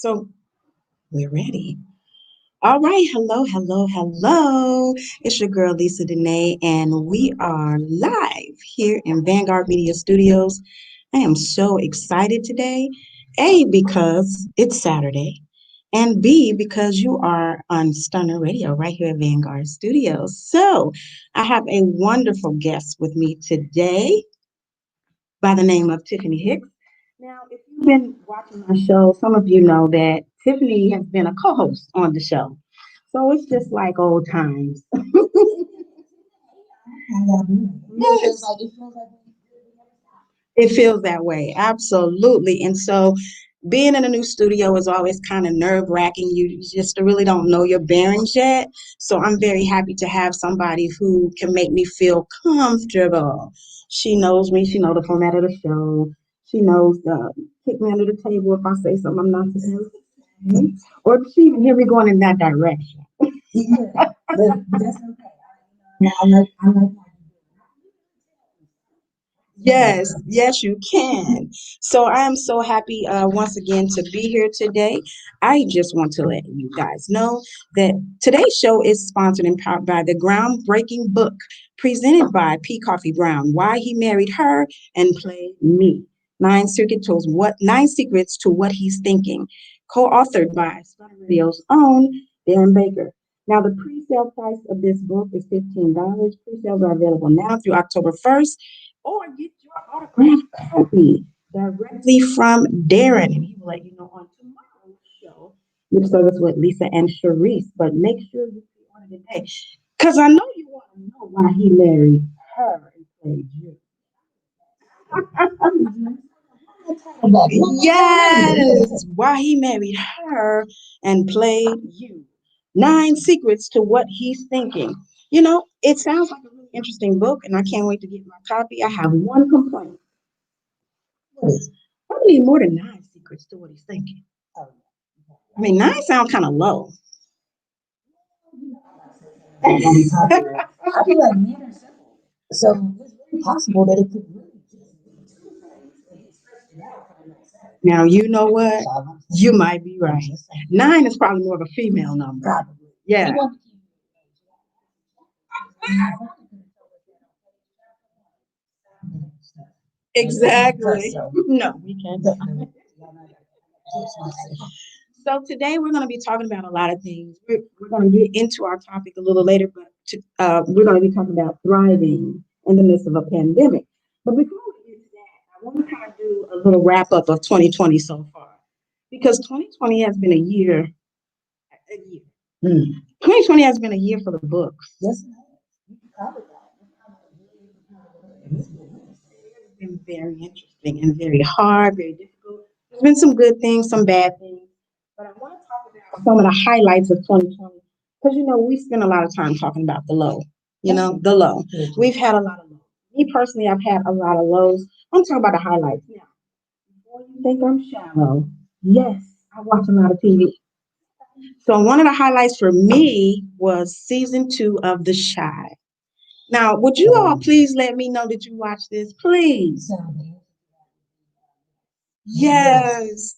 So we're ready. All right. Hello, hello, hello. It's your girl, Lisa Denae, and we are live here in Vanguard Media Studios. I am so excited today. A, because it's Saturday, and B, because you are on Stunner Radio right here at Vanguard Studios. So I have a wonderful guest with me today by the name of Tiffany Hicks. Now, if you've been watching my show, some of you know that Tiffany has been a co-host on the show. So it's just like old times. Yes, it feels that way. Absolutely. And so being in a new studio is always kind of nerve-wracking. You just really don't know your bearings yet. So I'm very happy to have somebody who can make me feel comfortable. She knows me. She knows the format of the show. She knows the kick me under the table if I say something I'm not supposed to say. Or she even hear me going in that direction. Yes, yes, you can. So I am so happy once again to be here today. I just want to let you guys know that today's show is sponsored and powered by the groundbreaking book presented by P. Coffee Brown, Why He Married Her and Played Me. Nine secrets to what he's thinking, co-authored by Star Radio's own Darren Baker. Now, the pre-sale price of this book is $15. Pre-sales are available now through October 1st, or get your autographed copy directly from Darren, and he will let you know on tomorrow's show, which service with Lisa and Sharice. But make sure you pre-order today, because I know you want to know why he married her and played you. Yes, why he married her and played you. Nine secrets to what he's thinking. It sounds like a really interesting book, and I can't wait to get my copy. I have one complaint. Probably more than nine secrets to what he's thinking. I mean, nine sounds kind of low. Now, you know what? You might be right. Nine is probably more of a female number. Yeah, exactly. No, we can't. So today we're going to be talking about a lot of things. We're going to get into our topic a little later, but we're going to be talking about thriving in the midst of a pandemic. But before we get to that, I want to kind of do a little wrap up of 2020 so far, because 2020 has been a year. 2020 has been a year for the books. Yes, it's been very interesting and very hard, very difficult. There's been some good things, some bad things, but I want to talk about some of the highlights of 2020, because we spend a lot of time talking about the low. The low. We've had a lot of lows. Me personally, I've had a lot of lows. I'm talking about the highlights now. Before you think I'm shallow, yes, I watch a lot of TV. So one of the highlights for me was season 2 of The Shy. Now, would you all please let me know that you watched this, please? Yes.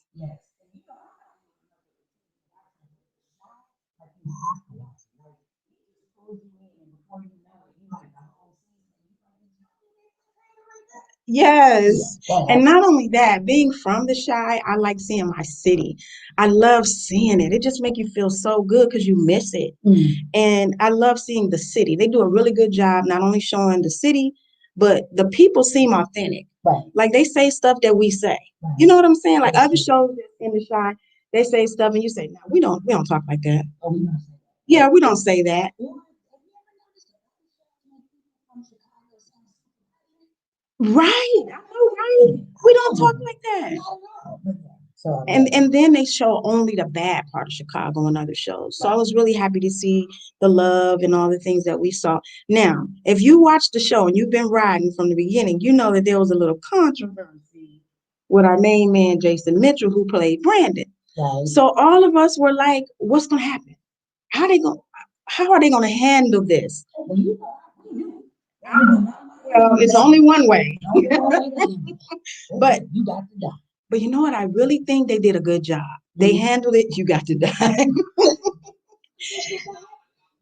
Yes. And not only that, being from the Shy, I like seeing my city. I love seeing it. It just makes you feel so good because you miss it. And I love seeing the city. They do a really good job not only showing the city, but the people seem authentic. Like they say stuff that we say. You know what I'm saying? Like other shows in the Shy, they say stuff and you say, no, we don't talk like that. Yeah, we don't say that. Right. I know, right? We don't talk like that. And then they show only the bad part of Chicago and other shows. So I was really happy to see the love and all the things that we saw. Now, if you watch the show and you've been riding from the beginning, you know that there was a little controversy with our main man, Jason Mitchell, who played Brandon. Right. So all of us were like, what's gonna happen? How are they gonna handle this? Well, it's only one way. But but you know what? I really think they did a good job. They handled it. You got to die.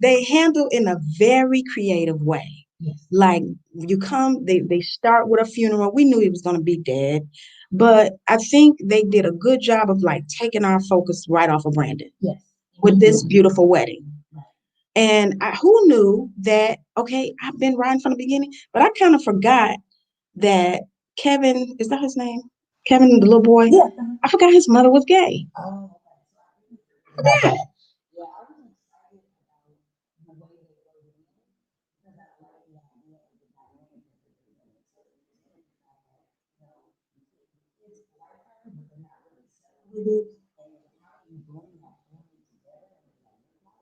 They handle in a very creative way. Yes. Like you come, they start with a funeral. We knew he was going to be dead, but I think they did a good job of like taking our focus right off of Brandon. Yes. With this beautiful wedding. And who knew that? Okay, I've been riding from the beginning, but I kind of forgot that Kevin, is that his name? Kevin, the little boy. Yeah. I forgot his mother was gay. Oh, yeah.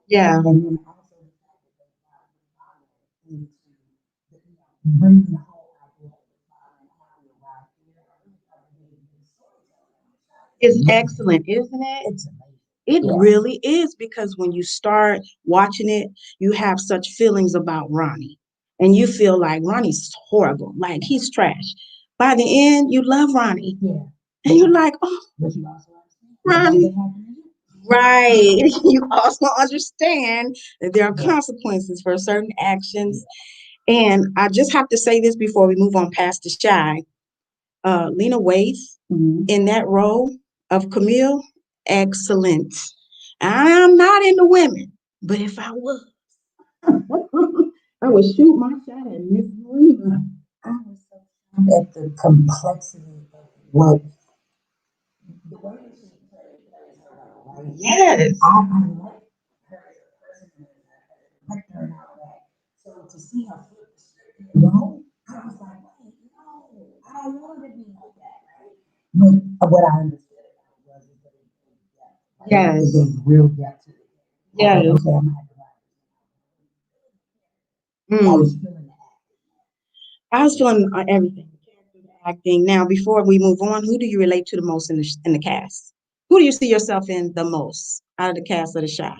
Yeah. It's excellent, isn't it? It really is because when you start watching it, you have such feelings about Ronnie. And you feel like Ronnie's horrible, like he's trash. By the end, you love Ronnie. Yeah. And you're like, oh, Ronnie. Right. You also understand that there are consequences for certain actions. And I just have to say this before we move on past the shy. Lena Waithe in that role of Camille, excellent. I'm not into women, but if I was, I would shoot my shot at Miss Lena. I was so at the complexity of what the way that she played her, right? Yes. I like her as a person, I like her and all that. So to see her flip the script, I was like, wait, no, I don't want her to be like that, right? But what I understood about it was that it yes. It gave real depth to it. Yes. Okay, I'm I was feeling that. I was feeling everything, the character, the acting. Now, before we move on, who do you relate to the most in the cast? Who do you see yourself in the most out of the cast of The Shy?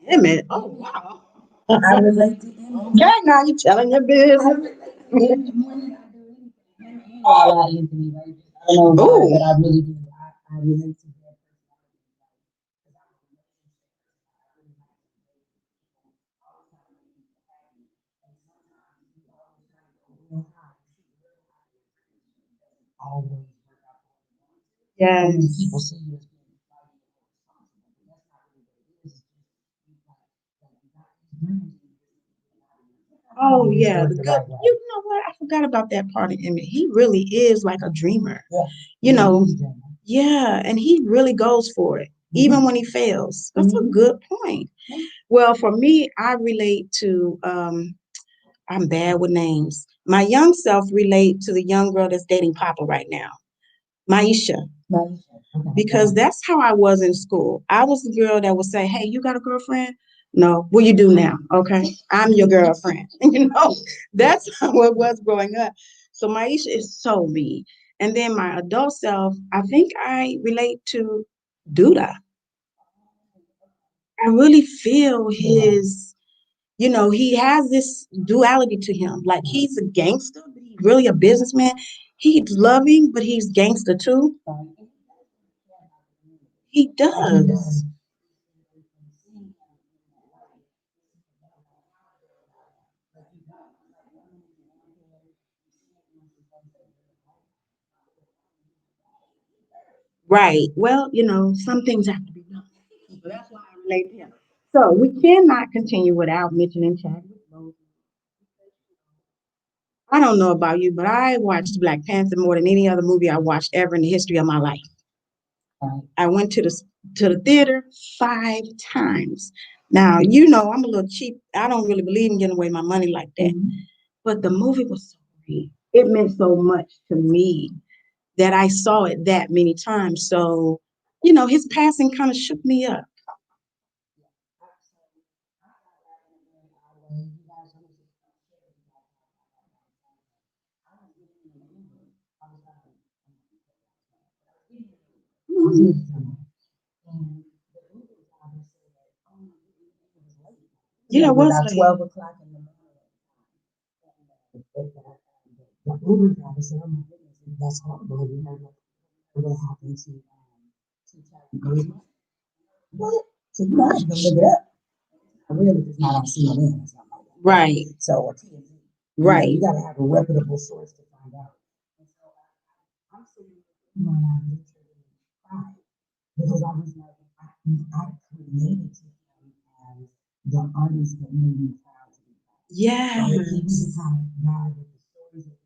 Emmett. Oh wow. I relate to Emmett. Okay, now you're telling your business. I relate to Emmett more than I do anything. I like Anthony, right? I don't know why, but I really do. I relate to that. Always. Yes. And people see you as being oh yeah, the good. You know what? I forgot about that part of Emmett. He really is like a dreamer. Yeah. You know. Yeah, and he really goes for it, even when he fails. That's a good point. Well, for me, I relate to. I'm bad with names. My young self relate to the young girl that's dating Papa right now, Maisha. Because that's how I was in school. I was the girl that would say, "Hey, you got a girlfriend?" No. Well, you do now. Okay. I'm your girlfriend. That's how it was growing up. So Maisha is so me. And then my adult self, I think I relate to Duda. I really feel his, he has this duality to him. Like he's a gangster, but he's really a businessman. He's loving, but he's gangster too. He does. Right. Well, some things have to be done. So that's why I relate to him. So we cannot continue without mentioning Chadwick Boseman. I don't know about you, but I watched Black Panther more than any other movie I watched ever in the history of my life. I went to the theater 5 times. Now, I'm a little cheap. I don't really believe in giving away my money like that. Mm-hmm. But the movie was so great. It meant so much to me that I saw it that many times. So, his passing kind of shook me up. Mm-hmm. Yeah, it was about 12 o'clock in the morning. Uber driver said, "Oh my goodness, that's horrible. Have you heard what happened to Charlie?" What? So you know, I had to look it up. I really it's not on CNN or something like that. Right. So or TMZ. Right. You gotta have a reputable source to find out. And so I'm sitting there and I literally cried because I was like, I created to him as the artist that made me proud to be proud. Yeah. Right? He was the kind of guy with the stories that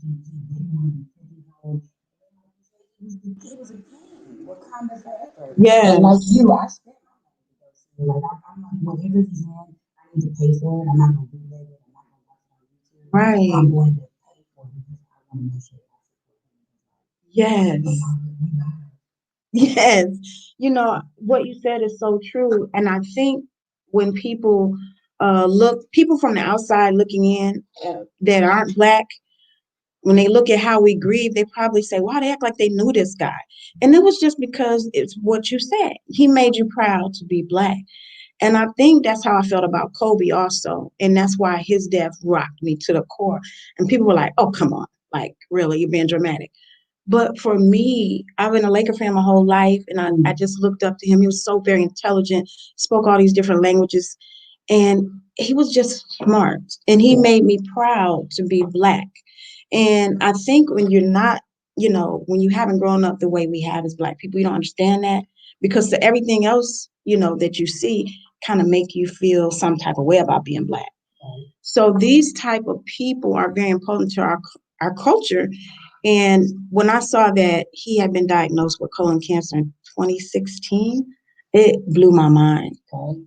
he chose. He didn't want to be pigeonholed. He was a king. Wakanda forever. Yeah. And like you, I spent my money to go see it. Like I'm like, whatever he's in, I need to pay for it. I'm not gonna bootleg it. I'm not gonna watch it on YouTube. Right. I'm going to pay for it because I want to make sure I support him. Yes. Yes. You know, what you said is so true. And I think when people people from the outside looking in that aren't Black, when they look at how we grieve, they probably say, wow, they act like they knew this guy. And it was just because it's what you said. He made you proud to be Black. And I think that's how I felt about Kobe also. And that's why his death rocked me to the core. And people were like, oh, come on. Like, really, you're being dramatic. But for me, I've been a Laker fan my whole life, and I just looked up to him. He was so very intelligent, spoke all these different languages, and he was just smart. And he made me proud to be Black. And I think when you're not, when you haven't grown up the way we have as Black people, you don't understand that because everything else, that you see kind of make you feel some type of way about being Black. So these type of people are very important to our culture. And when I saw that he had been diagnosed with colon cancer in 2016, it blew my mind. Okay.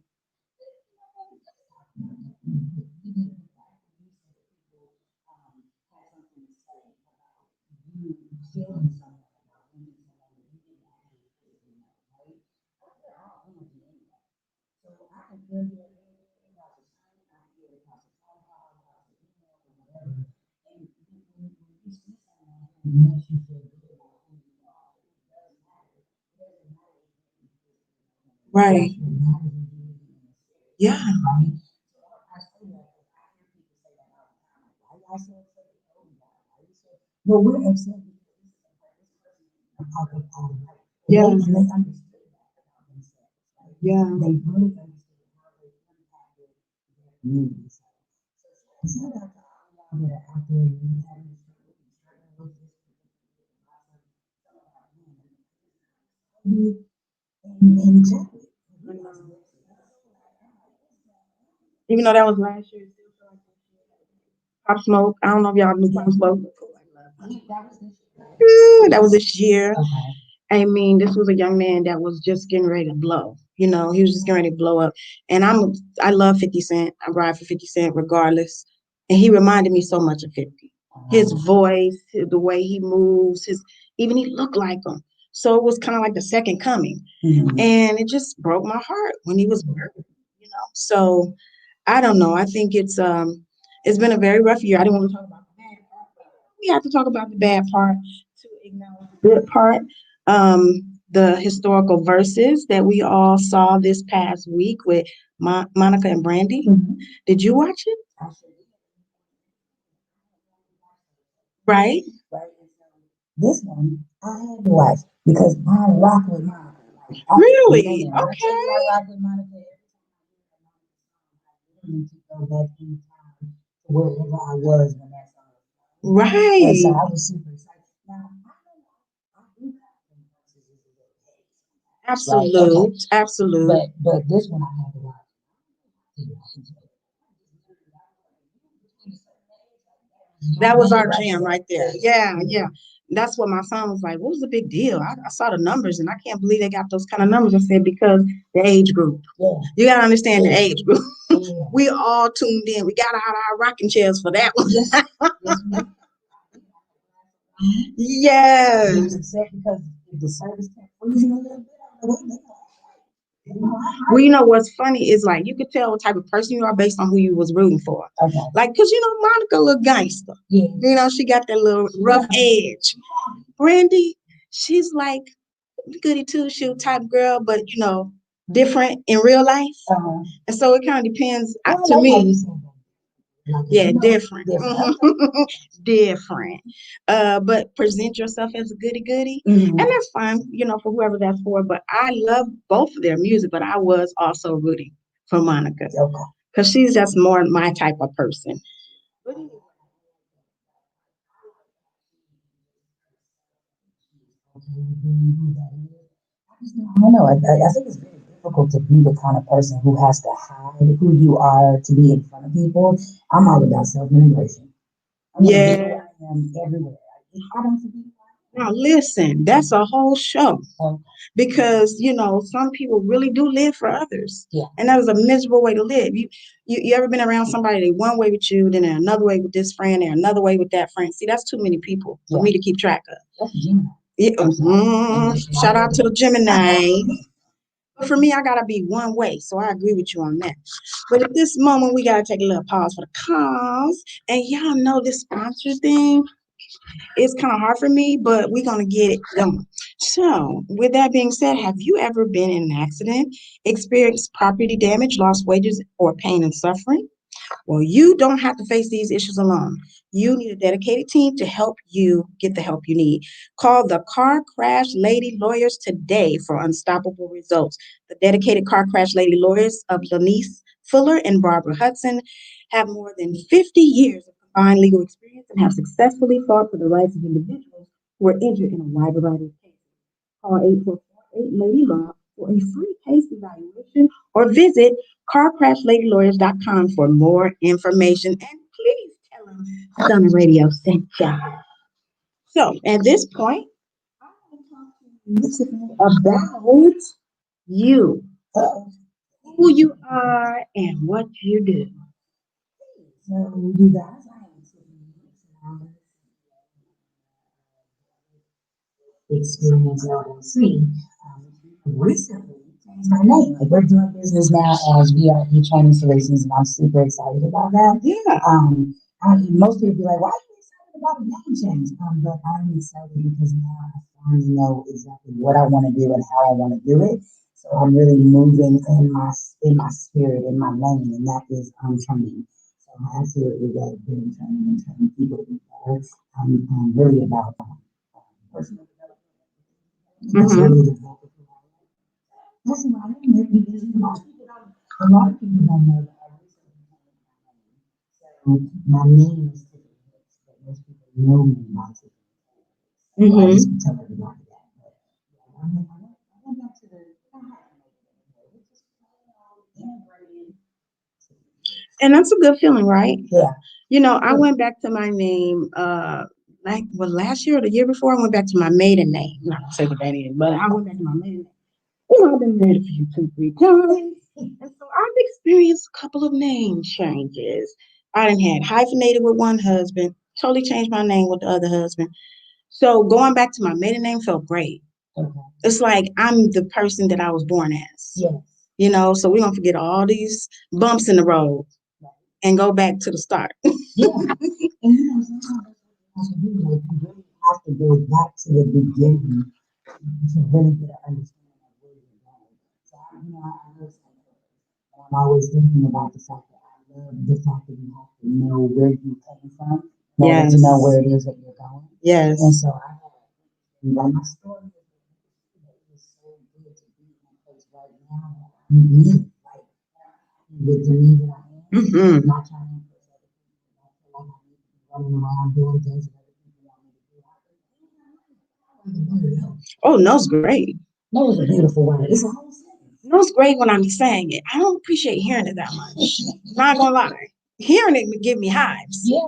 Right. Yeah. Well, we're upset. Yeah. And they understood that about themselves. Yeah. They really understood how they impacted their communities. So shout out to all y'all that are out there and having struggling with this. And exactly. Even though that was last year, Pop Smoke. I don't know if y'all knew Pop Smoke. That was this year. Okay. I mean, this was a young man that was just getting ready to blow. He was just getting ready to blow up. And I love 50 Cent. I ride for 50 Cent regardless. And he reminded me so much of 50. His voice, the way he moves, even he looked like him. So it was kind of like the second coming. Mm-hmm. And it just broke my heart when he was murdered, So I don't know. I think it's been a very rough year. I didn't want to talk about the bad part. We have to talk about the bad part to acknowledge the good part. The historical verses that we all saw this past week with Monica and Brandy. Mm-hmm. Did you watch it? Right. This one I had to watch because I rock with Monica. Really? Okay. I rock with Monica every time I go back in time to wherever I was when that song was. Right. And so I was super excited. Now I do absolute, right? Absolute. But this one I had to watch. That was our jam right there. Yeah, yeah. That's what my son was like. What was the big deal? I saw the numbers and I can't believe they got those kind of numbers. I said, because the age group. Yeah. You got to understand the age group. Yeah. We all tuned in. We got out of our rocking chairs for that one. Yes. Because the service kept freezing a little bit. Well, what's funny is like you could tell what type of person you are based on who you was rooting for. Okay. Like, cause Monica look gangster. Yeah. She got that little rough edge. Brandy, she's like goody two shoe type girl, but different in real life. Uh-huh. And so it kind of depends to me. Like, Yeah, different. different. Different. But present yourself as a goody goody. And that's fine, for whoever that's for. But I love both of their music, but I was also rooting for Monica. Okay. Because she's just more my type of person. I don't know. I think it's very difficult to be the kind of person who has to hide who you are to be in front of people. I'm all about self-integration. I'm going to be who Yeah. I am everywhere. If I don't be Now listen, that's a whole show. Because some people really do live for others, yeah, and that is a miserable way to live. You ever been around somebody they one way with you, then they're another way with this friend, and another way with that friend? See, that's too many people for me to keep track of. That's Gemini. Yeah, shout out to the Gemini. But for me, I gotta be one way, so I agree with you on that. But at this moment, we gotta take a little pause for the cause, and y'all know this sponsor thing. It's kind of hard for me, but we're gonna get it going. So, with that being said, have you ever been in an accident, experienced property damage, lost wages, or pain and suffering? Well, you don't have to face these issues alone. You need a dedicated team to help you get the help you need. Call the Car Crash Lady Lawyers today for unstoppable results. The dedicated Car Crash Lady Lawyers of Lanice Fuller and Barbara Hudson have more than 50 years of combined legal experience and have successfully fought for the rights of individuals who are injured in a wide variety of cases. Call 844 Lady Law for a free case evaluation or visit carcrashladylawyers.com for more information. And please tell them Donna Radio sent you. So at this point, I want to talk to you about you, who you are, and what you do. So, you guys, I am Tiffany Experience LLC. Recently changed my name. Like we're doing business now as VRE Training Solutions, and I'm super excited about that. Yeah. Most people be like, "Why are you excited about a name change?" But I'm excited because now I finally know exactly what I want to do and how I want to do it. So I'm really moving in my spirit, in my lane, and that is training. So I absolutely love doing training and training people to be better. I'm really about personal development. That's Mm-hmm. really the focus of my life. That's why I'm here because a lot of people don't know that I recently changed my name. So my name is Tiffany Hicks, but most people know me by Tiffany Hicks. So I just Mm-hmm. tell everybody that. But yeah, I went back to the which is integrated. And that's a good feeling, right? Yeah. I went back to my name last year or the year before. I went back to my maiden name. Not to say what that is, but I went back to my maiden name. I've been married a few, 2, 3 times. And so I've experienced a couple of name changes. I done had hyphenated with one husband, totally changed my name with the other husband. So going back to my maiden name felt great. Okay. It's like I'm the person that I was born as. Yes. So we're gonna forget all these bumps in the road and go back to the start. Yeah. And sometimes that's what you have to do. Like you really have to go back to the beginning to really get an understanding of where you're going. So I love saying and I'm always thinking about the fact that I love the fact that you have to know where you came from in order to know where it is that you're going. Yes. And so I have, and my story is so good to be in a place right now that I'm me, like with the me that I am, Mm-hmm. not trying to impress other people, not feel like I need to be running around doing things that other people want me to do. Oh, no's great. No is a beautiful word. It's a whole sentence. No's great when I'm saying it. I don't appreciate hearing it that much. Not gonna lie. Hearing it would give me hives. Yeah.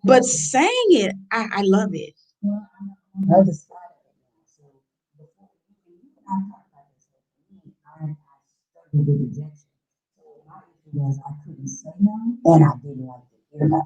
But saying it, I love it. Well, I'm on the other side of it now. So before you and I talked about this, like, me, I struggled with rejection. So my issue was I couldn't say no, and I didn't like to hear no.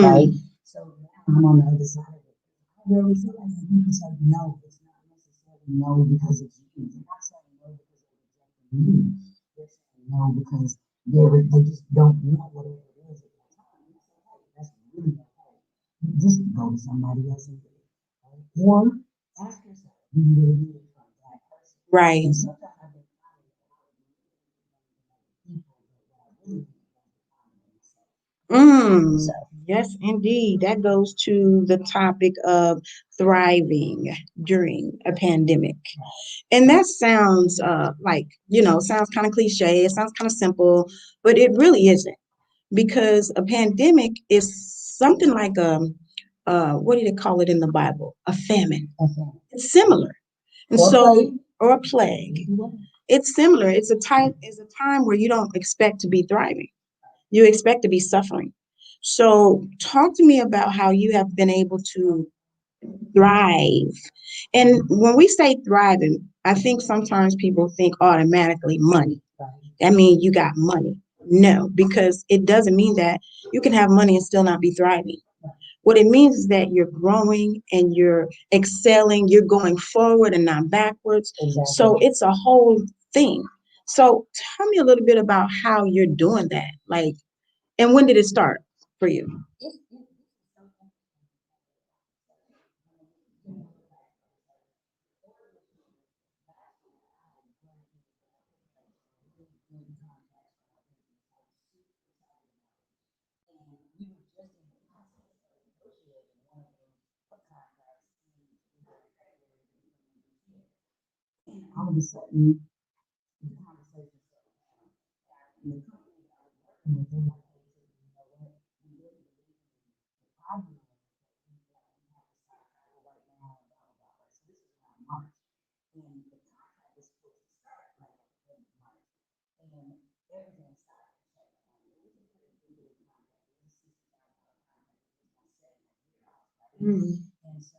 Right? So now I'm on the other side of it. I really feel like when people say no, it's not necessarily no because it's you. They're not saying no because they're rejecting you. They're saying no because they just don't want whatever it is at that time. And I say, hey, that's really okay. You just go to somebody else and get it. Right? Or ask yourself, do you really need it from that person? Right. And sometimes I've been finding that I would really need it from other people, but what I really need is to find it in myself. Mm, So, yes, indeed. That goes to the topic of thriving during a pandemic. And that sounds like, sounds kind of cliche. It sounds kind of simple, but it really isn't because a pandemic is something like what do they call it in the Bible? A famine. okay. It's similar. And Or so, play. or a plague. It's similar. It's a time where you don't expect to be thriving. You expect to be suffering. So, talk to me about how you have been able to thrive. And when we say thriving, I think sometimes people think automatically money. That means you got money. No, because it doesn't mean that you can have money and still not be thriving. What it means is that you're growing and you're excelling, you're going forward and not backwards. Exactly. So it's a whole thing. So tell me a little bit about how you're doing that. Like, and when did it start for you? All of a sudden, the conversation and the company that I was working with, they're like, hey, you know what? We really believe in you. The problem is that we have to sign right now, and blah, blah, blah. So this is around March. And the contract was supposed to start like at the end of March. And everything started. It was a pretty big contract. It was a $60,000 contract. It was going to set in a year off, right? Mm. And so,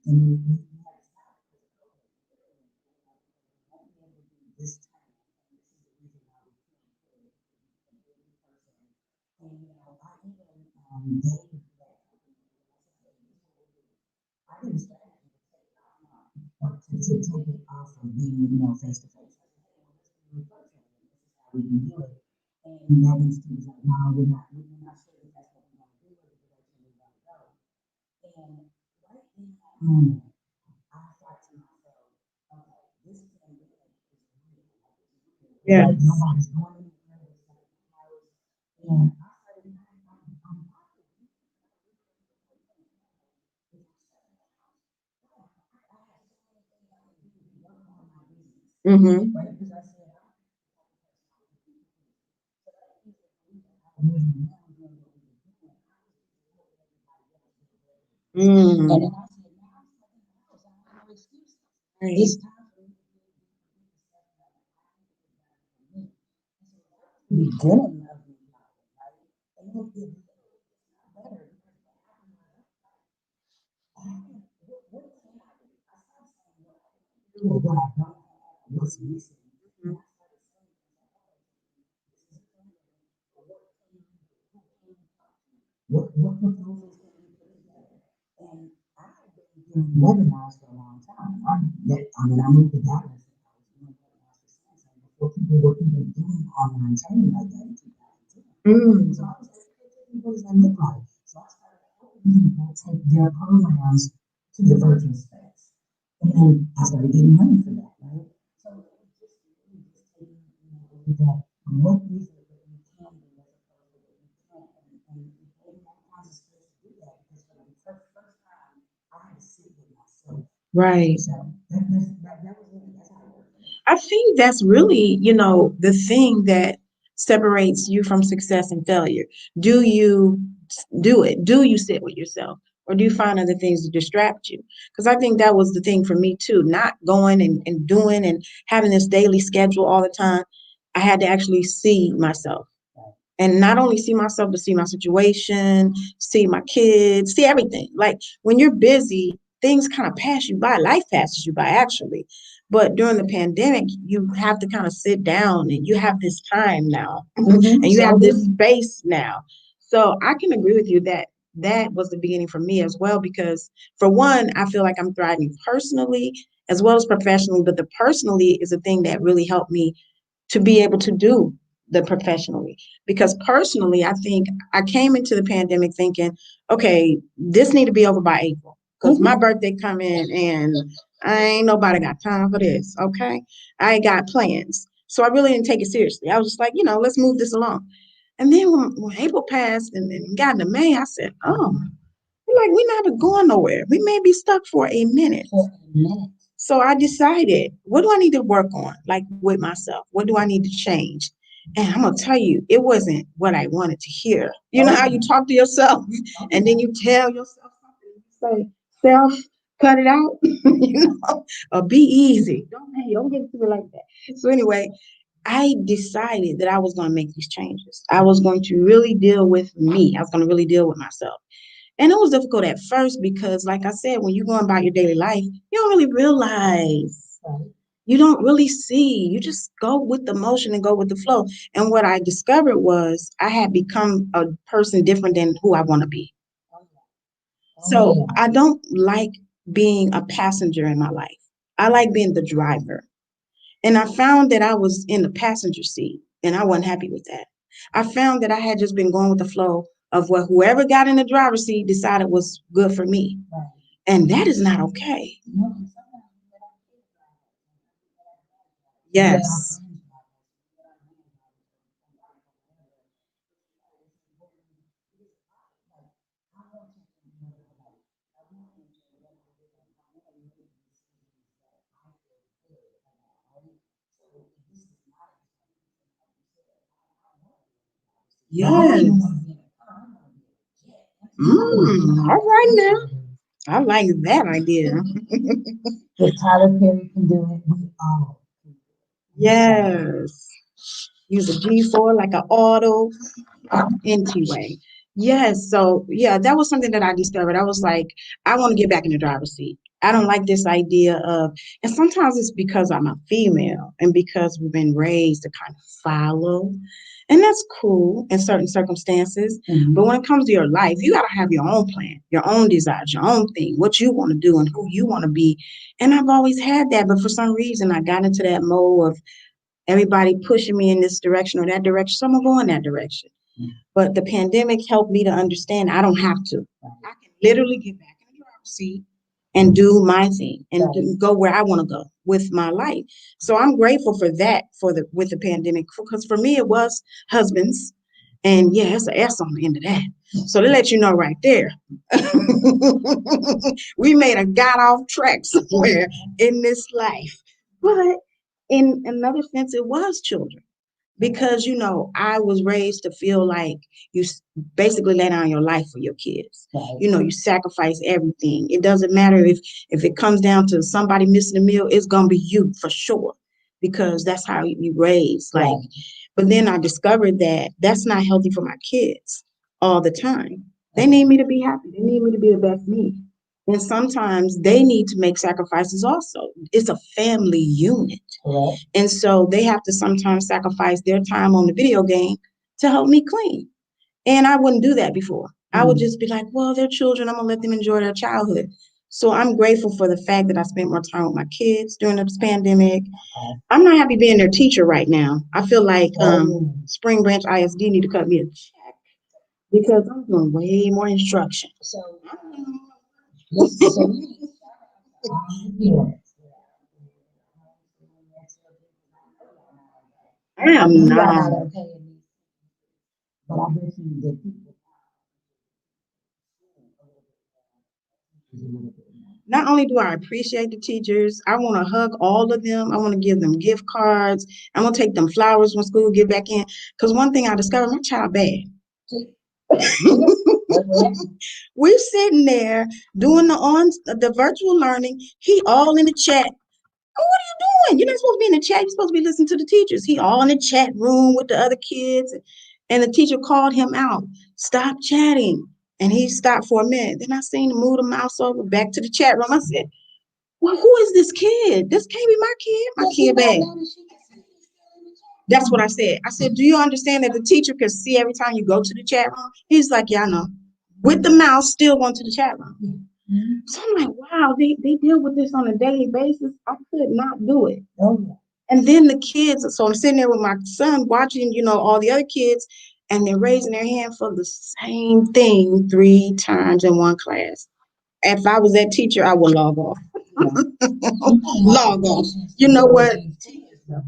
and then we had to stop because of COVID. We won't be able to do this training. And this is the reason why we can't put it in every person. And, you know, I even gave that company, I said, hey, this is what we're doing. I did a strategy to take it off, to take it off of being, face to face. I said, hey, well, let's do it virtually. This is how we can do it. And that institute was like, no, we're not sure that that's what we want to do or the direction we want to go. And right in that moment, I thought to myself, okay, this pandemic is real. Like, it's real. Yeah. Like, nobody's going anywhere. It's like the house. And I started, I'm Mm-hmm. right? Because I said, I was now doing what we were doing. And Mm. then I said, now I'm stuck in the house. I have no excuses. Right. It's time for me to be the beginning of me, right? And then it gets better because what can I do? I started saying what I can do or what I don't have, what's missing. And I started saying, this is what can you do? Who can you talk to? What proposals can you put together? And I have been doing webinars for a long time. When I moved to Dallas, I was doing webinars for Samsung before people were even doing online training like that in 2010. Mm. So I was like, okay, what does that look like? So I started helping people take their programs to the virtual space. And then I started getting money for that, right? So it was just really just taking, a look at what is it that you can do as opposed to what you can't. And getting that kinds of space to do that because for the first time, I had to sit with myself. Right. So that was really, that's how it worked. I think that's really, the thing that separates you from success and failure. Do you do it? Do you sit with yourself? Or do you find other things to distract you? Because I think that was the thing for me too, not going and doing and having this daily schedule all the time. I had to actually see myself and not only see myself, but see my situation, see my kids, see everything. Like when you're busy, things kind of pass you by. Life passes you by, actually. But during the pandemic, you have to kind of sit down and you have this time now, Mm-hmm. and you So have this then, space now. So I can agree with you that that was the beginning for me as well, because for one, I feel like I'm thriving personally as well as professionally, but the personally is a thing that really helped me to be able to do the professionally. Because personally, I think I came into the pandemic thinking, okay, this need to be over by April because my birthday come in and I ain't nobody got time for this. Okay, I ain't got plans, so I really didn't take it seriously. I was just like, let's move this along. And then when April passed and got into May, I said, oh, like we're not going nowhere. We may be stuck for a minute. For a minute. So I decided, what do I need to work on, like with myself? What do I need to change? And I'm gonna tell you, it wasn't what I wanted to hear. You know how you talk to yourself and then you tell yourself something, you say, self, cut it out, or be easy. Don't get to it like that. So anyway, I decided that I was gonna make these changes. I was going to really deal with me. I was gonna really deal with myself. And it was difficult at first because, like I said, when you're going about your daily life, you don't really realize. You don't really see. You just go with the motion and go with the flow. And what I discovered was I had become a person different than who I want to be. So I don't like being a passenger in my life. I like being the driver. And I found that I was in the passenger seat and I wasn't happy with that. I found that I had just been going with the flow of what whoever got in the driver's seat decided was good for me. And that is not okay. Yes. Yes. All right now. I like that idea. If Tyler Perry can do it, we all. Yes. Use a G4 like an auto. Anyway, yes. So yeah, that was something that I discovered. I was like, I want to get back in the driver's seat. I don't like this idea of, and sometimes it's because I'm a female and because we've been raised to kind of follow. And that's cool in certain circumstances. But when it comes to your life, you got to have your own plan, your own desires, your own thing, what you want to do and who you want to be. And I've always had that. But for some reason, I got into that mode of everybody pushing me in this direction or that direction. So I'm going to go in that direction. But the pandemic helped me to understand I don't have to. I can literally get back in the driver's seat and do my thing and go where I want to go with my life. So I'm grateful for that for the with the pandemic because for me it was husbands. And yeah, it's an S on the end of that. So to let you know right there, we made a got off track somewhere in this life. But in another sense, it was children because I was raised to feel like you basically lay down your life for your kids. You sacrifice everything. It doesn't matter if it comes down to somebody missing a meal, it's gonna be you for sure because that's how you raise. Like, but then I discovered that that's not healthy for my kids all the time. They need me to be happy. They need me to be the best me. And sometimes they need to make sacrifices also. It's a family unit. And so they have to sometimes sacrifice their time on the video game to help me clean. And I wouldn't do that before. I would just be like, well, they're children. I'm going to let them enjoy their childhood. So I'm grateful for the fact that I spent more time with my kids during this pandemic. I'm not happy being their teacher right now. I feel like Spring Branch ISD need to cut me a check because I'm doing way more instruction. So, I am not. But I bet you that people Not only do I appreciate the teachers, I want to hug all of them. I want to give them gift cards. I'm gonna take them flowers when school get back in. Because one thing I discovered, my child bad. We're sitting there doing the virtual learning. He all in the chat. Oh, what are you doing? You're not supposed to be in the chat. You're supposed to be listening to the teachers. He all in the chat room with the other kids. And the teacher called him out. Stop chatting. And he stopped for a minute. Then I seen him move the mouse over back to the chat room. I said, well, who is this kid? This can't be my kid. My kid bad. That's what I said. I said, do you understand that the teacher can see every time you go to the chat room? He's like, yeah, I know. With the mouse still going to the chat room. So I'm like, wow, they deal with this on a daily basis. I could not do it. And then the kids, so I'm sitting there with my son watching, all the other kids, and they're raising their hand for the same thing 3 times in one class. If I was that teacher, I would log off. Log off. You know what?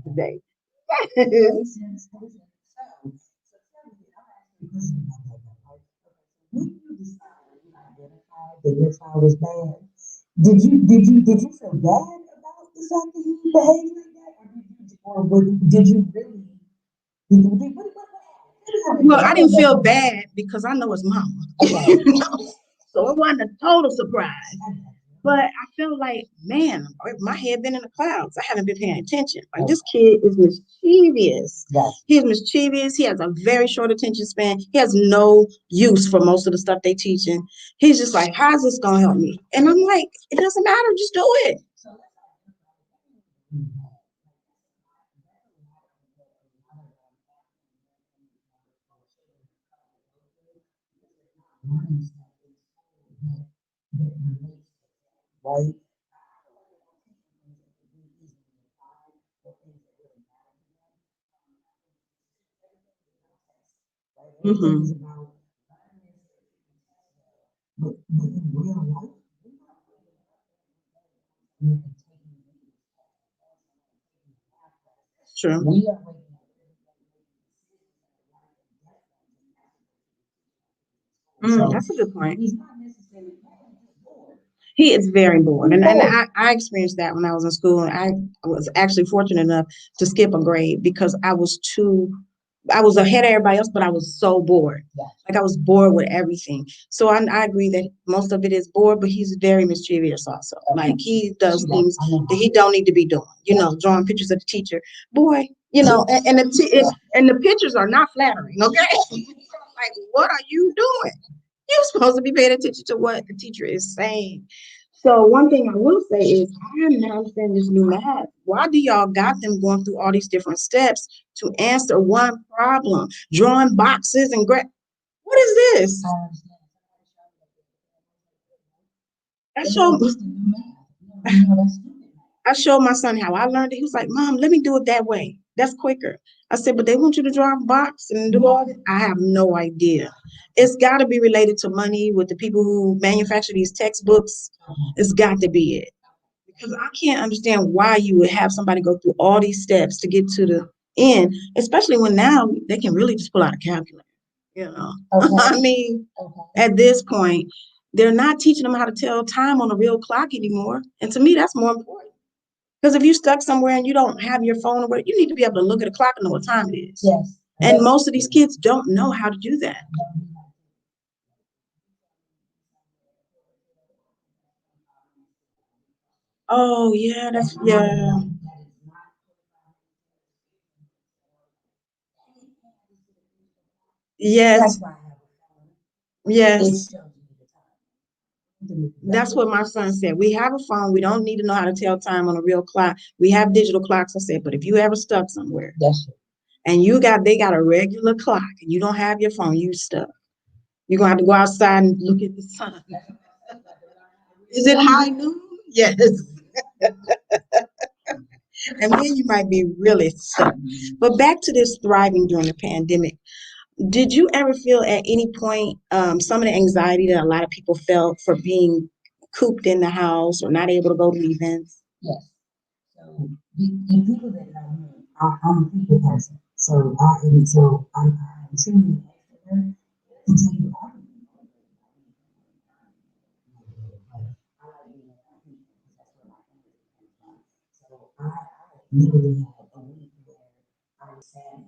Today. question about that though, right? When you decided you identified that your child was bad, did you feel bad about the fact that he behaved like that, did you really what happened? Well, I What didn't was that feel moment? bad because I know his mama. Okay. So it wasn't a total surprise. I got But I feel like, man, my head been in the clouds. I haven't been paying attention. Like you. this kid is mischievous. Gotcha. He's mischievous. He has a very short attention span. He has no use for most of the stuff they teaching. He's just like, how's this gonna help me? And I'm like, it doesn't matter. Just do it. Learning stuff that relates, right? Everything Hmm. is about but in real life, we're taking It's true. we are waking up so That's a good point. he's not necessarily bored. He is very bored. He's And bored. I experienced that when I was in school. And I was actually fortunate enough to skip a grade because I was ahead of everybody else, but I was so bored. Yeah. Like I was bored with everything. So I agree that most of it is bored, but he's very mischievous also. Like he does things that he don't need to be doing. You know, drawing pictures of the teacher. Boy, you know, and the pictures are not flattering, okay? Like, what are you doing? You're supposed to be paying attention to what the teacher is saying. So one thing I will say is I am not understanding this new math. Why do y'all got them going through all these different steps to answer one problem? Drawing boxes and what is this? I understand. I showed It's the new math. You know, that's stupid. I showed my son how I learned it. He was like, Mom, let me do it that way. That's quicker. I said, but they want you to draw a box and do all that. I have no idea. It's got to be related to money with the people who manufacture these textbooks. It's got to be it. Because I can't understand why you would have somebody go through all these steps to get to the end, especially when now they can really just pull out a calculator. You know, Okay. I mean, Okay. at this point, they're not teaching them how to tell time on a real clock anymore. And to me, that's more important. Because if you're stuck somewhere and you don't have your phone or what, you need to be able to look at a clock and know what time it is. Yes. And most of these kids don't know how to do that. Oh yeah, yeah. Yes, That's why I have it yes. shows you the time. That's what my son said. We have a phone. We don't need to know how to tell time on a real clock. We have digital clocks. I said, but if you ever stuck somewhere Yes. and they got a regular clock and you don't have your phone, you stuck. You're gonna have to go outside and look at the sun. Is it high noon? Yes. And then you might be really stuck. But back to this thriving during the pandemic. Did you ever feel at any point some of the anxiety that a lot of people felt for being cooped in the house or not able to go to events? Yes. So the people that know me, I'm a people person. I'm truly an extrovert. And so you are. I like being around people because that's where my energy comes from. So I literally had a week where I was sad.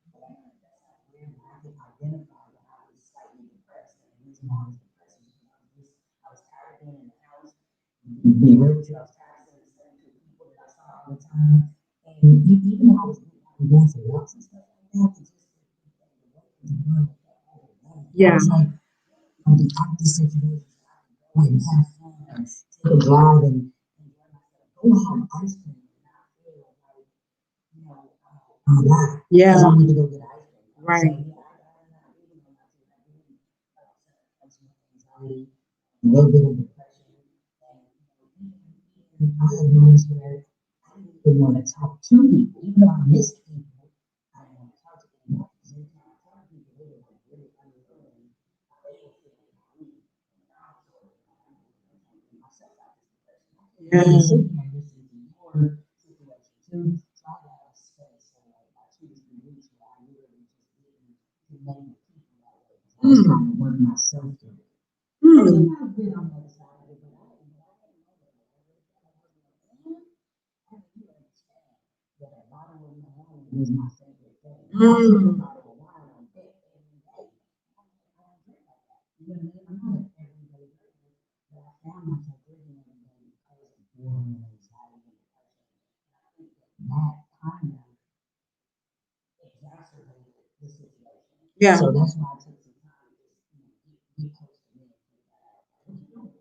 Where I could identify that I was slightly depressed. And the reason why I was depressed was because I was tired of being in the house. Be real with you, I was tired of seeing the same two people that I saw all the time. And even though I was going for walks and stuff like that, it just I Yeah. was like, the opposite situation. Go and have fun, take a drive and go have ice cream. And I feel like, you know, I'm alive because Yeah. I need to go get ice cream. So Right. yeah, I really know how to anxiety, a little bit of depression. And I had moments where I didn't even want to talk to people, even though I missed people. I didn't want to talk to anybody. Because every time I talk to people, they were like really unwilling. They were feeling weak. And I was feeling myself out this depression. Yeah. And certainly this is your situation too. So I had a space for like about 2 to 3 weeks where I literally just didn't connect with people. was trying to work myself through it. So Mm. I've been on the other side of it, but I do understand that a bottle of wine was my favorite thing. I drink a Mm. bottle of wine on deck every day. I don't drink like that. You know what I mean? I'm not an everyday drinker, but I found myself drinking every day because of boredom and anxiety and depression. And I think that kind of exacerbated the situation. Yeah. So that's why I took some time to just, get close to me and figure that out. Like, what you doing?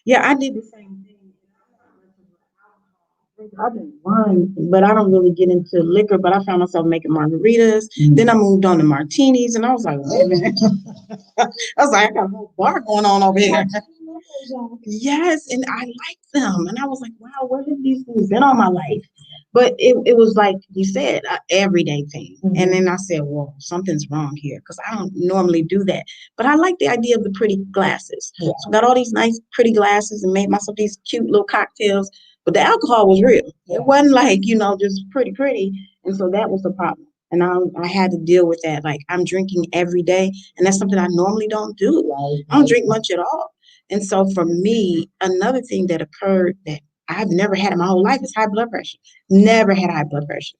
Yeah, I did the same thing. I drink wine, but I don't really get into liquor. But I found myself making margaritas. Then I moved on to martinis, and I was like, wait a minute. I was like, I got a whole bar going on over here. Yes, and I liked them. And I was like, wow, where have these things been all my life? But it was like you said, an everyday thing. And then I said, well, something's wrong here because I don't normally do that. But I like the idea of the pretty glasses. Yeah. So I got all these nice, pretty glasses and made myself these cute little cocktails. But the alcohol was real. Yeah. It wasn't like, just pretty, pretty. And so that was the problem. And I had to deal with that. Like I'm drinking every day, and that's something I normally don't do. Right. I don't drink much at all. And so for me, another thing that occurred that I've never had in my whole life is high blood pressure. Never had high blood pressure.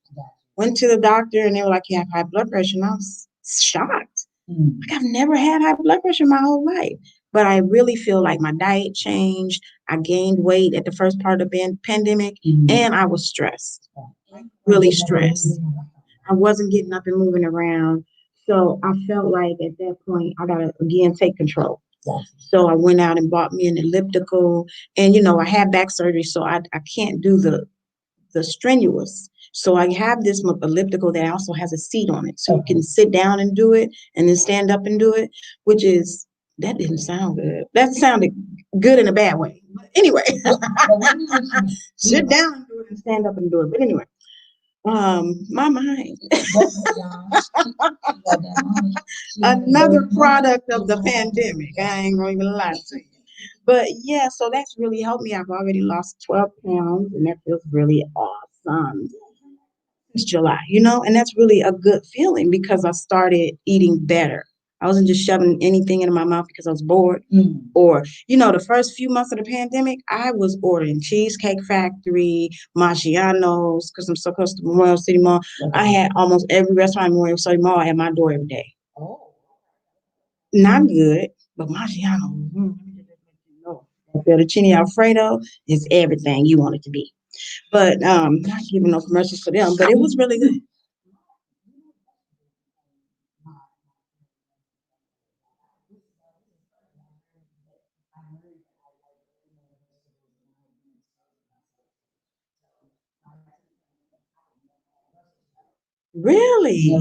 Went to the doctor and they were like, you have high blood pressure. And I was shocked. Mm. Like I've never had high blood pressure my whole life. But I really feel like my diet changed. I gained weight at the first part of the pandemic, and I was stressed, really stressed. I wasn't getting up and moving around. So I felt like at that point, I got to again take control. So I went out and bought me an elliptical. And, I had back surgery, so I can't do the strenuous. So I have this elliptical that also has a seat on it. So you can sit down and do it and then stand up and do it, which is, that didn't sound good. That sounded good in a bad way. But anyway, sit down and do it and stand up and do it. But anyway, my mind. Another product of the pandemic. I ain't gonna even lie to you. But yeah, so that's really helped me. I've already lost 12 pounds, and that feels really awesome since July, and that's really a good feeling because I started eating better. I wasn't just shoving anything into my mouth because I was bored. Or, the first few months of the pandemic, I was ordering Cheesecake Factory, Maggiano's, because I'm so close to Memorial City Mall. I had almost every restaurant in Memorial City Mall at my door every day. Not good, but Maggiano. That fettuccine Alfredo is everything you want it to be. But not giving no commercials for them, but it was really good. Really?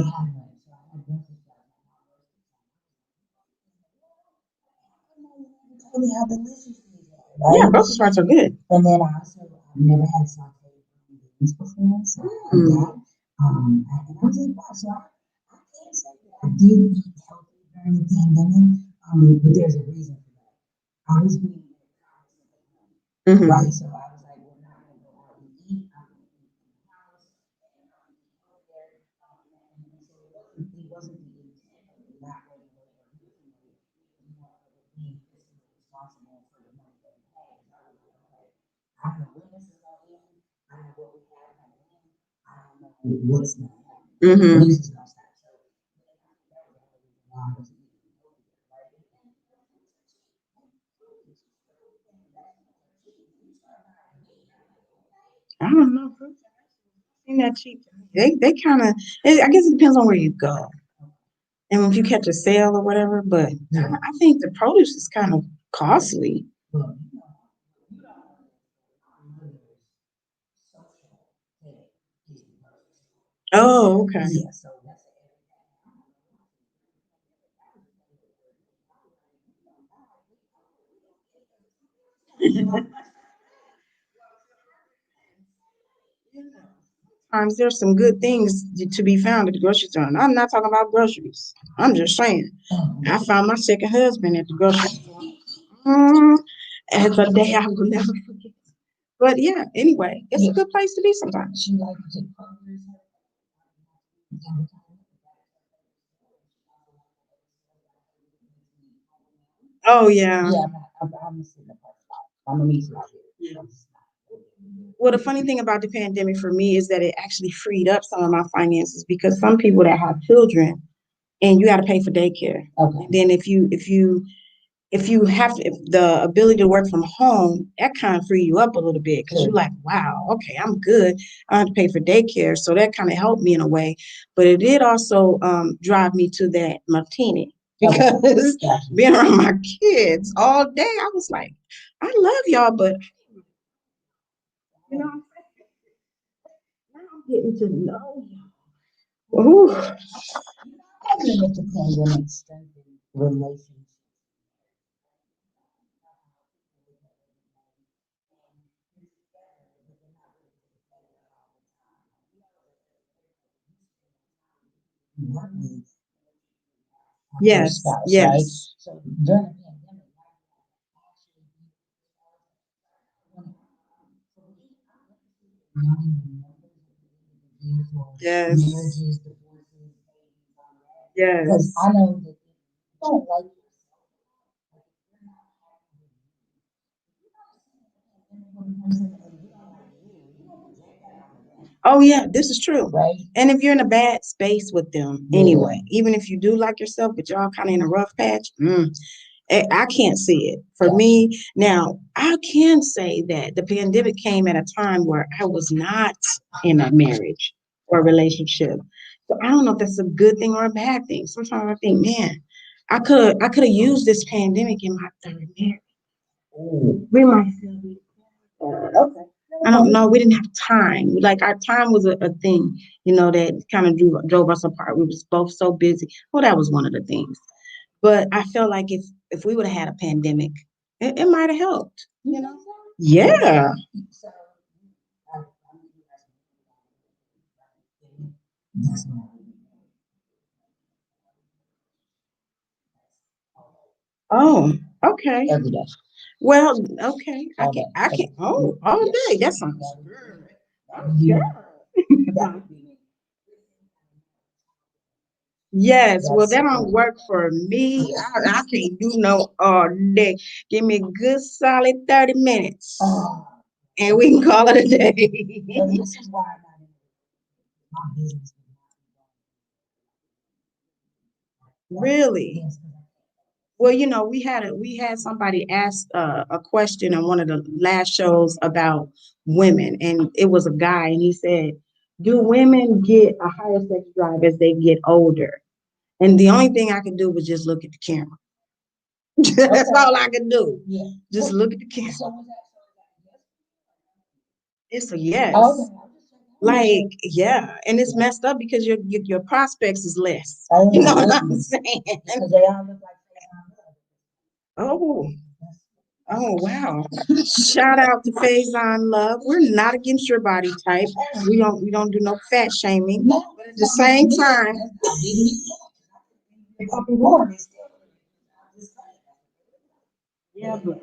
Tell me how delicious these are, Yeah, right? Brussels sprouts are good. And then I've never had sauteed beans before, so I tried that. And I was like, wow, so I can't say that I did eat healthy during the pandemic, but there's a reason for that. I was being Mm-hmm. right, so I was like, well, now I'm gonna go out and eat. I'm gonna eat in the house, and eat there. And so it wasn't the intent of me not going away or losing weight. It was more of it being fiscally responsible for the money that we had. And I was like, okay, I don't know when this is gonna end. I don't know what we have coming in. I don't know what's gonna happen. Mm-hmm. When this is gonna stop. So that was the reason why I was eating healthier, right? I don't know. Ain't that cheap? They kind of. I guess it depends on where you go, and if you catch a sale or whatever. But I think the produce is kind of costly. But Oh, okay. yeah, so that's Sometimes there's some good things to be found at the grocery store. And I'm not talking about groceries. I'm just saying. I found my second husband at the grocery store. Mm, as a day I will never forget. But yeah, anyway, it's a good place to be sometimes. she liked to Oh yeah. Yeah, I'm a sitting apart spot. I'm gonna meet you out here. I'm just Well, the funny thing about the pandemic for me is that it actually freed up some of my finances because some people that have children and you got to pay for daycare. okay. And then if you have if the ability to work from home, that kind of free you up a little bit because you're Sure. like, wow, okay, I'm good. I don't have to pay for daycare, so that kind of helped me in a way. But it did also drive me to that martini Okay. because Gotcha. being around my kids all day, I was like, I love y'all, but you know, now I'm getting to know y'all. Ooh. I wonder if the pandemic strengthened relationships. Work with your Yes, spouse, right? yes, So during the pandemic, yes, marriages, divorces, because yes. I know that if you don't like one person and you don't like Oh yeah, this is true. right? And if you're in a bad space with them Yeah. anyway, even if you do like yourself, but y'all kind of in a rough patch, I can't see it. For Yeah. me, now I can say that the pandemic came at a time where I was not in a marriage or relationship. So I don't know if that's a good thing or a bad thing. Sometimes I think, man, I could have used this pandemic in my third marriage. Oh, We might still be. okay. I don't know. We didn't have time. Like our time was a thing, that kind of drove us apart. We was both so busy. Well, that was one of the things. But I felt like if we would have had a pandemic, it might have helped. Yeah. So, that's what Oh, okay. every day, Well, okay. I all can day. I can oh all day. That sounds good. You, Okay. that would be me. Yes, well, That's that don't work for me. I can't do no all day. Give me a good solid 30 minutes uh, and we can call it a and day. this is why I'm not in my business. Really? Yes, Well, we had somebody ask a question on one of the last shows about women, and it was a guy, and he said, "Do women get a higher sex drive as they get older?" And the only thing I could do was just look at the camera. That's okay. all I could do. Yeah. Just look at the camera. So was that It's a so? yes. Okay. Like, yeah, and it's messed up because your prospects is less. Oh You my know what I'm goodness. saying? Because they all look like Oh, oh wow. Shout out to Faison Love. We're not against your body type. We don't do no fat shaming. no, But at the same time, the puppy war is still yeah, but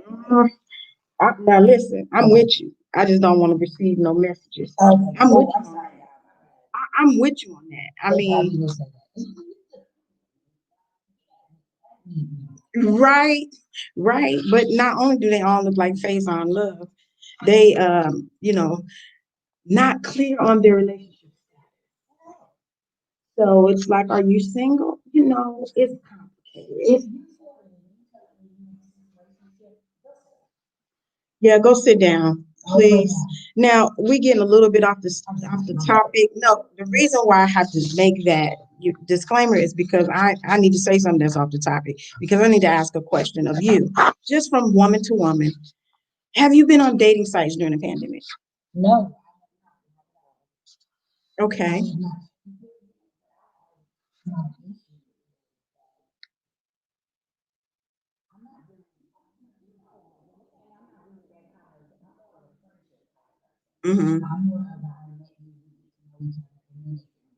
now listen, I'm with you. I just don't want to receive no messages. okay. I'm with Oh, I'm you on sorry. that. I'm with you on that. I They probably mean, will say that. right, right. But not only do they all look like Faison Love, they not clear on their relationship. So it's like, are you single? It's complicated. Yeah, go sit down, please. Now we're getting a little bit off the topic. No, the reason why I have to make that disclaimer is because I need to say something that's off the topic because I need to ask a question of you, just from woman to woman. Have you been on dating sites during the pandemic? No. Okay. Mm-hmm.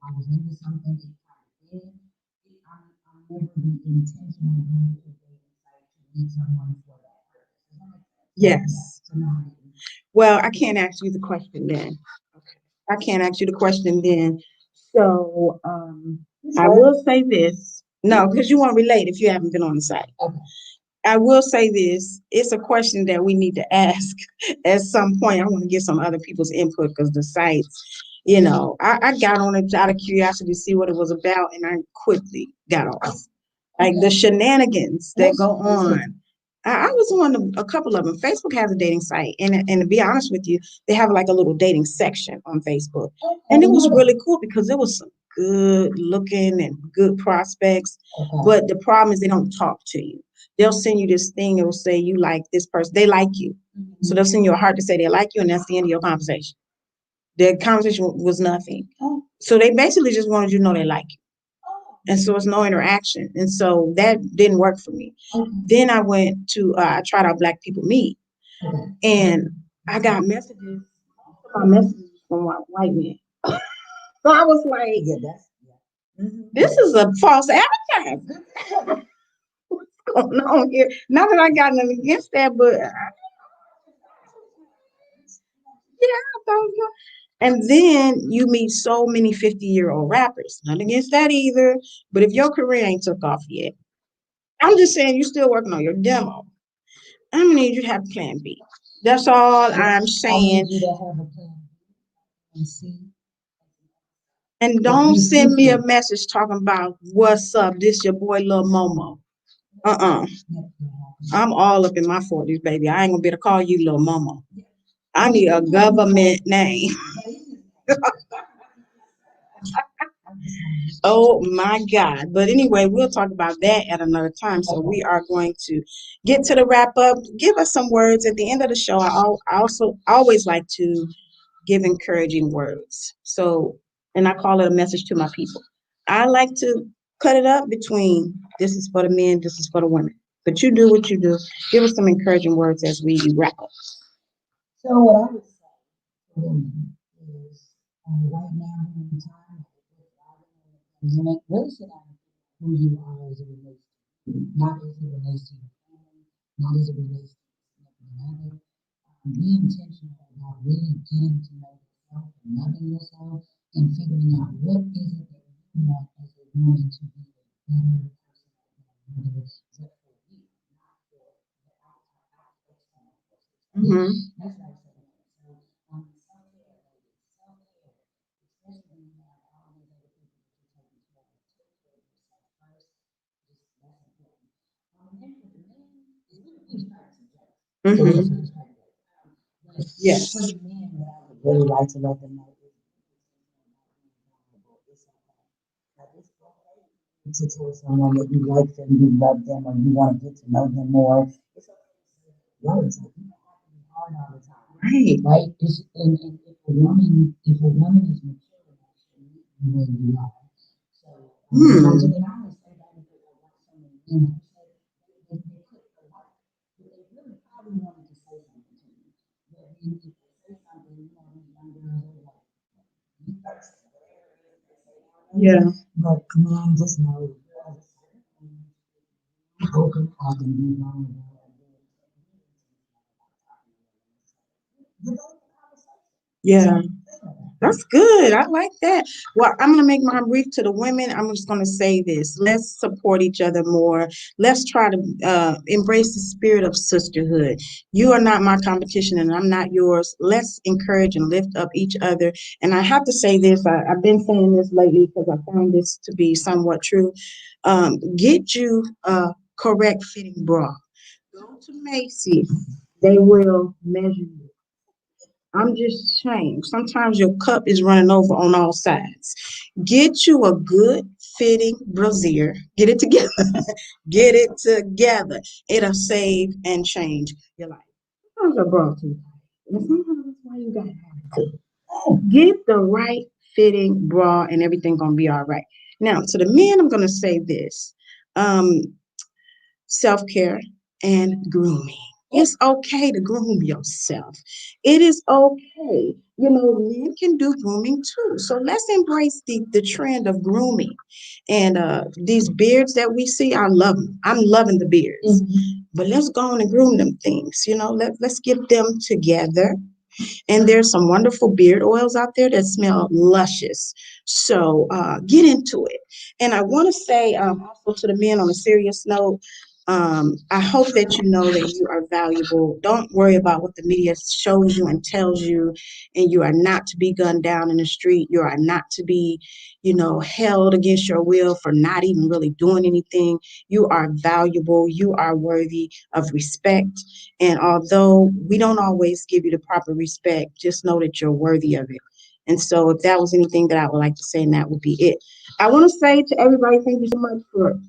I was into something, it kind of did. I'm never be intentional going to a dating site to meet someone for that purpose. Yes. So now Well, I can't ask you the question then. I can't ask you the question then. So I will say this. No, because you won't relate if you haven't been on the site. okay. I will say this. It's a question that we need to ask at some point. I want to get some other people's input because the sites, I got on it out of curiosity to see what it was about, and I quickly got off. Like the shenanigans that go on. I was on a couple of them. Facebook has a dating site, and to be honest with you, they have like a little dating section on Facebook, and it was really cool because it was some good looking and good prospects. But the problem is they don't talk to you. They'll send you this thing. It will say you like this person. They like you, so they'll send you a heart to say they like you, and that's the end of your conversation. The conversation was nothing. So they basically just wanted you to know they like you. And so it's no interaction. And so that didn't work for me. Then I went to, I tried out Black People Meet, and I got messages, my messages from white men. So I was like, this is a false advertisement. What's going on here? Not that I got nothing against that, but yeah, I thought, and then you meet so many 50-year-old rappers. Not against that either. But if your career ain't took off yet, I'm just saying you're still working on your demo. I'm gonna need you to have a plan B. That's all I'm saying. You to have a plan and see. And don't send me a message talking about what's up. This your boy Lil Momo. Uh-uh. I'm all up in my 40s, baby. I ain't gonna be able to call you Lil Momo. I need a government name. Oh my God. But anyway, we'll talk about that at another time. So we are going to get to the wrap up. Give us some words at the end of the show. I also always like to give encouraging words. So, and I call it a message to my people. I like to cut it up between this is for the men, this is for the women. But you do what you do. Give us some encouraging words as we wrap up. So what I would say for women is right now in time, pandemic, really sit down and figure out who you are as it relates to you, not as it relates to your family, not as it relates to your significant other. Be intentional about really getting to know yourself and loving yourself and figuring out what is it that you want as a woman to be a better person, just for you, not for the outside external forces. Mm-hmm. That's what I say. So, self-care, self-care, especially when you have all these other people that you're taking care of. Take care of yourself first. Just that's important. And then for the men, is we start together. So Mm-hmm. that's what it's like. But Yes. for the men, what I would really like to let them know is it's okay. Like it's okay to tell someone that you like them, you love them, or you want to get to know them more. It's okay to say words. Like you don't have to be hard all the time. Right. Right? And if a woman is mature enough, she'll meet you where you are. So and I always say that because I watch so many men who say they click for life. But they really probably wanted to say something to me. But then if they say something, these young girls are like, you first, whatever it is they say Yeah. but man, just know open up and be vulnerable and develop a Yeah. conversation. That's good. I like that. Well, I'm going to make mine brief to the women. I'm just going to say this. Let's support each other more. Let's try to embrace the spirit of sisterhood. You are not my competition and I'm not yours. Let's encourage and lift up each other. And I have to say this. I've been saying this lately because I found this to be somewhat true. Get you a correct fitting bra. Go to Macy's. They will measure you. I'm just saying, sometimes your cup is running over on all sides. Get you a good fitting brassiere. Get it together. Get it together. It'll save and change your life. Sometimes I brought too tight. And sometimes that's why you gotta have it too. Get the right fitting bra and everything gonna be all right. Now, to the men, I'm gonna say this. Um, Self-care and grooming. It's okay to groom yourself. It is okay. Men can do grooming too. So let's embrace the trend of grooming. And these beards that we see, I love them. I'm loving the beards. But let's go on and groom them things. Let's get them together. And there's some wonderful beard oils out there that smell luscious. So get into it. And I want to say also to the men on a serious note, I hope that you know that you are valuable. Don't worry about what the media shows you and tells you, and you are not to be gunned down in the street. You are not to be, held against your will for not even really doing anything. You are valuable. You are worthy of respect. And although we don't always give you the proper respect, just know that you're worthy of it. And so, if that was anything that I would like to say, and that would be it. I want to say to everybody, thank you so much for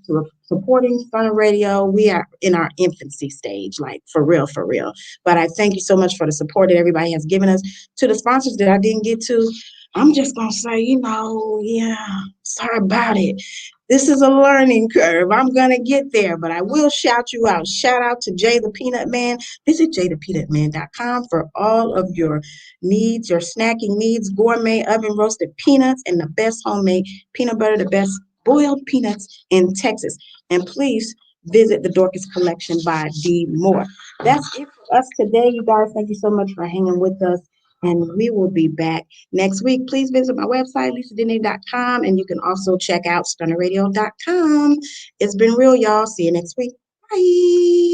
supporting Stunner Radio. We are in our infancy stage, like for real, for real. But I thank you so much for the support that everybody has given us. To the sponsors that I didn't get to, I'm just gonna say, yeah, sorry about it. This is a learning curve. I'm gonna get there, but I will shout you out. Shout out to Jay the Peanut Man. Visit jaythepeanutman.com for all of your needs, your snacking needs, gourmet oven roasted peanuts, and the best homemade peanut butter, the best boiled peanuts in Texas. And please visit the Dorcas Collection by D. Moore. That's it for us today, you guys. Thank you so much for hanging with us. And we will be back next week. Please visit my website, lisadenae.com, and you can also check out stunnerradio.com. It's been real, y'all. See you next week. Bye.